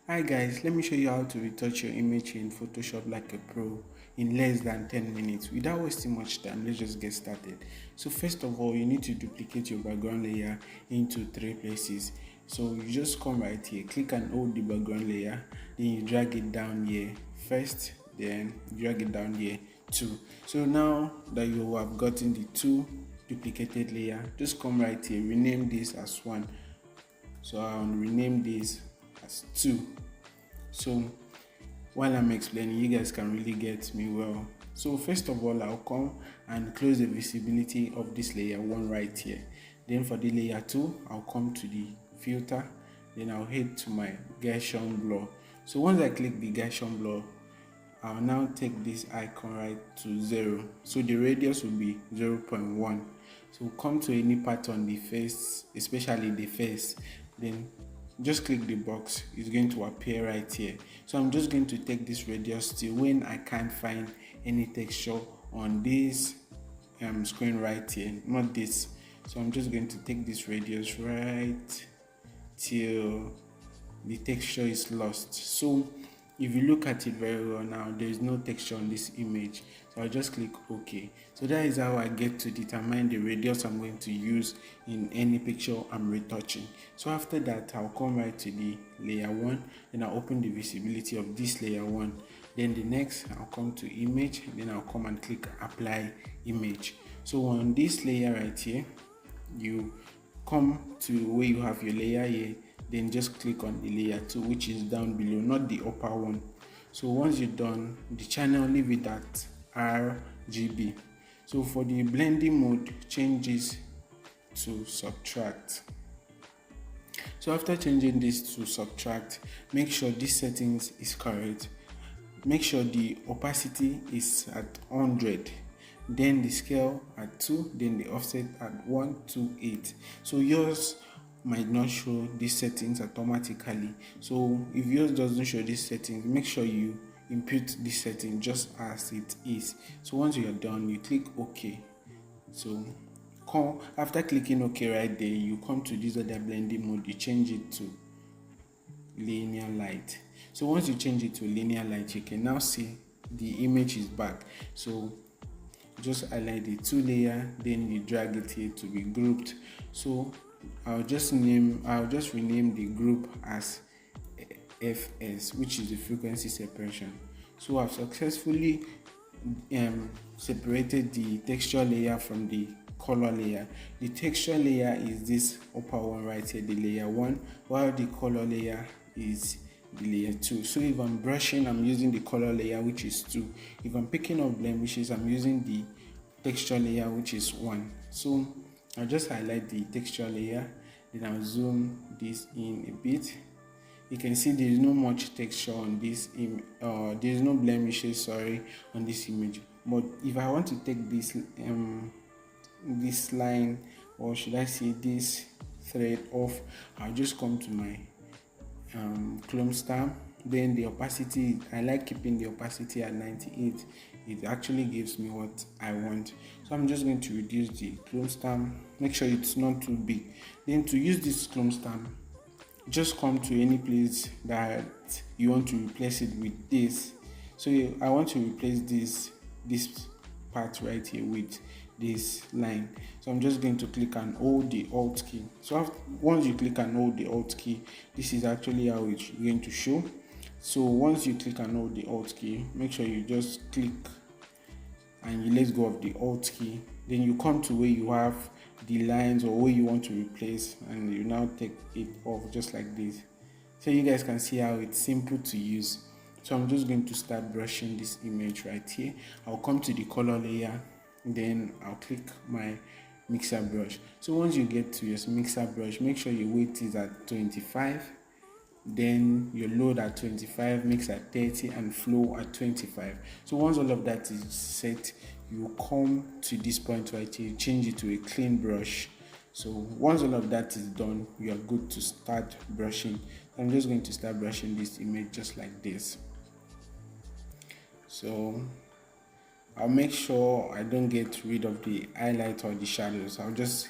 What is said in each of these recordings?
Hi guys, let me show you how to retouch your image in Photoshop like a pro in less than 10 minutes. Without wasting much time, let's just get started. So first of all, you need to duplicate your background layer into 3 places. So you just come right here, click and hold the background layer, then you drag it down here first, then drag it down here too. So now that you have gotten the two duplicated layer, just come right here, rename this as 1. So I'll rename this as 2. So while I'm explaining, you guys can really get me well. So first of all, I'll come and close the visibility of this layer 1 right here. Then for the layer 2, I'll come to the filter, then I'll head to my Gaussian blur. So once I click the Gaussian blur, I'll now take this icon right to 0. So the radius will be 0.1. So come to any part on the face, especially the face, then just click the box. It's going to appear right here. So I'm just going to take this radius till when I can't find any texture on this screen right here, not this. So I'm just going to take this radius right till the texture is lost. So if you look at it very well now, there is no texture on this image, so I'll just click OK. So that is how I get to determine the radius I'm going to use in any picture I'm retouching. So after that, I'll come right to the layer 1, then I'll open the visibility of this layer 1. Then the next, I'll come to image, then I'll come and click apply image. So on this layer right here, you come to where you have your layer here, then just click on the layer 2, which is down below, not the upper one. So once you're done, the channel, leave it at RGB. So for the blending mode, change this to subtract. So after changing this to subtract, make sure this settings is correct. Make sure the opacity is at 100, then the scale at 2, then the offset at 128. So yours might not show these settings automatically. So if yours doesn't show these settings, make sure you input this setting just as it is. So once you are done, you click OK. So after clicking OK right there, you come to this other blending mode, you change it to linear light. So once you change it to linear light, you can now see the image is back. So just highlight the 2 layer, then you drag it here to be grouped. So I'll just rename the group as FS, which is the frequency separation. So I've successfully separated the texture layer from the color layer. The texture layer is this upper one right here, the layer 1, while the color layer is the layer 2. So if I'm brushing, I'm using the color layer, which is 2. If I'm picking up blemishes, I'm using the texture layer, which is 1. So I'll just highlight the texture layer, then I'll zoom this in a bit. You can see there is no much texture on this there is no blemishes, on this image. But if I want to take this this line, or should I say this thread off, I'll just come to my clone stamp. Then the opacity, I like keeping the opacity at 98. It actually gives me what I want. So I'm just going to reduce the clone stamp, make sure it's not too big. Then to use this clone stamp, just come to any place that you want to replace it with this. So I want to replace this part right here with this line. So I'm just going to click and hold the Alt key. So once you click and hold the Alt key, this is actually how it's going to show. So once you click and hold the Alt key, make sure you just click and you let go of the Alt key. Then you come to where you have the lines or where you want to replace, and you now take it off just like this. So you guys can see how it's simple to use. So I'm just going to start brushing this image right here. I'll come to the color layer, then I'll click my mixer brush. So once you get to your mixer brush, make sure your weight is at 25, then your load at 25, mix at 30, and flow at 25. So once all of that is set, you come to this point right here, change it to a clean brush. So once all of that is done, you are good to start brushing. I'm just going to start brushing this image just like this. So I'll make sure I don't get rid of the highlight or the shadows. I'll just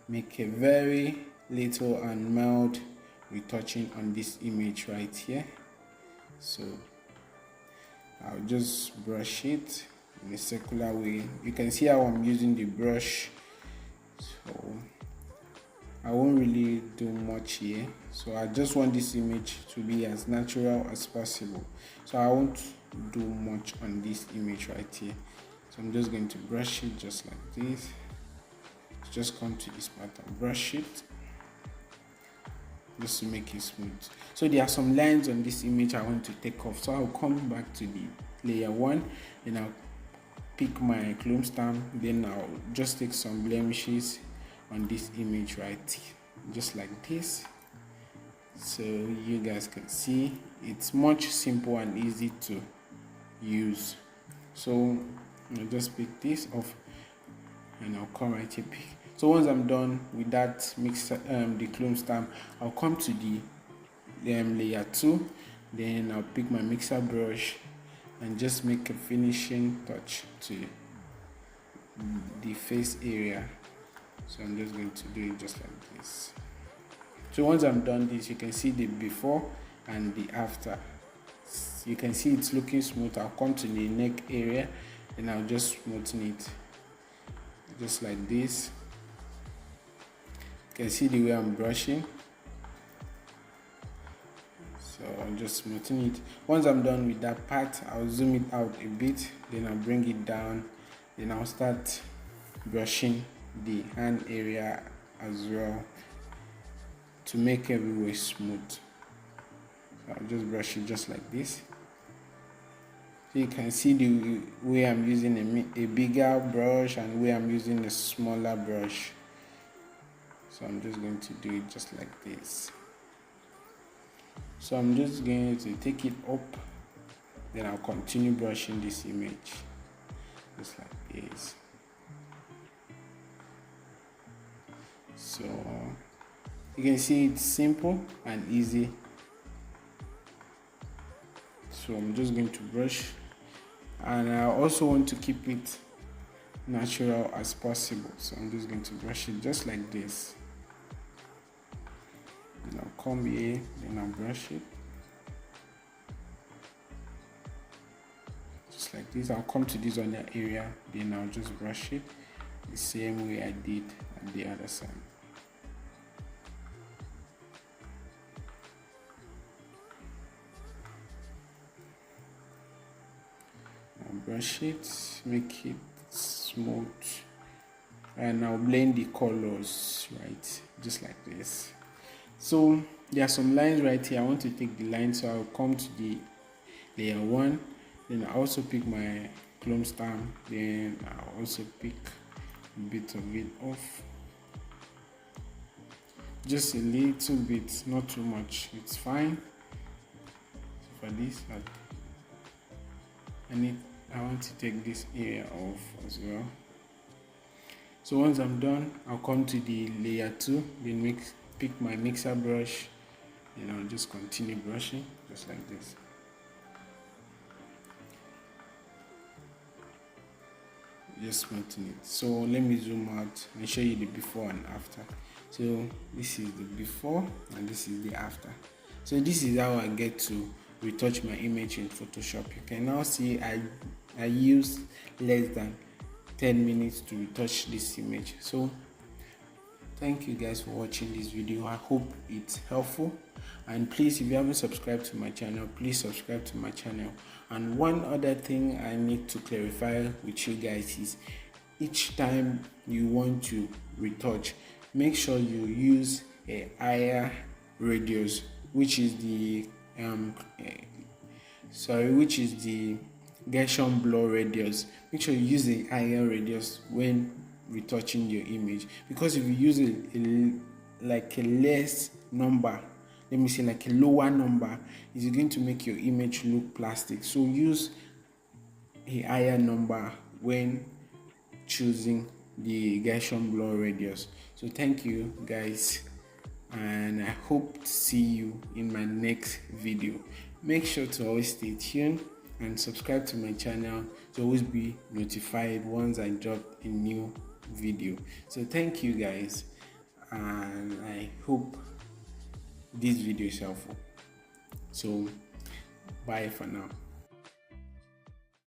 make a very little and mild retouching on this image right here. So I'll just brush it in a circular way. You can see how I'm using the brush, so I won't really do much here. So I just want this image to be as natural as possible, so I won't do much on this image right here. So I'm just going to brush it just like this. Just come to this part and brush it just to make it smooth. So there are some lines on this image I want to take off, so I'll come back to the layer 1, then I'll pick my clone stamp, then I'll just take some blemishes on this image right here, just like this, so you guys can see it's much simple and easy to use. So I'll just pick this off and I'll come right here, pick. So once I'm done with that the clone stamp, I'll come to the layer 2, then I'll pick my mixer brush and just make a finishing touch to the face area. So I'm just going to do it just like this. So once I'm done this, you can see the before and the after. You can see it's looking smooth. I'll come to the neck area and I'll just smoothen it just like this. You can see the way I'm brushing, so I'll just smoothen it. Once I'm done with that part, I'll zoom it out a bit, then I'll bring it down, then I'll start brushing the hand area as well to make everywhere smooth. So I'll just brush it just like this. So you can see the way I'm using a bigger brush and the way I'm using a smaller brush. So I'm just going to do it just like this. So I'm just going to take it up, then I'll continue brushing this image just like this. So you can see it's simple and easy. So I'm just going to brush, and I also want to keep it natural as possible, so I'm just going to brush it just like this. And I'll come here, then I'll brush it just like this. I'll come to this other area, then I'll just brush it the same way I did at the other side. I'll brush it, make it smooth, and I'll blend the colors right just like this. So there are some lines right here. I want to take the line, so I'll come to the layer 1, then I also pick my clone stamp, then I'll also pick a bit of it off, just a little bit, not too much, it's fine. So for this I want to take this area off as well. So once I'm done, I'll come to the layer 2, then pick my mixer brush, and I'll just continue brushing just like this. Just smoothing it. So let me zoom out and show you the before and after. So this is the before and this is the after. So this is how I get to retouch my image in Photoshop. You can now see I use less than 10 minutes to retouch this image. So thank you guys for watching this video. I hope it's helpful, and please, if you haven't subscribed to my channel, please subscribe to my channel. And one other thing I need to clarify with you guys is, each time you want to retouch, make sure you use a higher radius, which is the Gaussian blur radius. Make sure you use a higher radius when retouching your image, because if you use a less number, let me say like a lower number, it's going to make your image look plastic. So use a higher number when choosing the Gaussian blur radius. So thank you guys, and I hope to see you in my next video. Make sure to always stay tuned and subscribe to my channel to always be notified once I drop a new video. So thank you guys, and I hope this video is helpful. So Bye for now.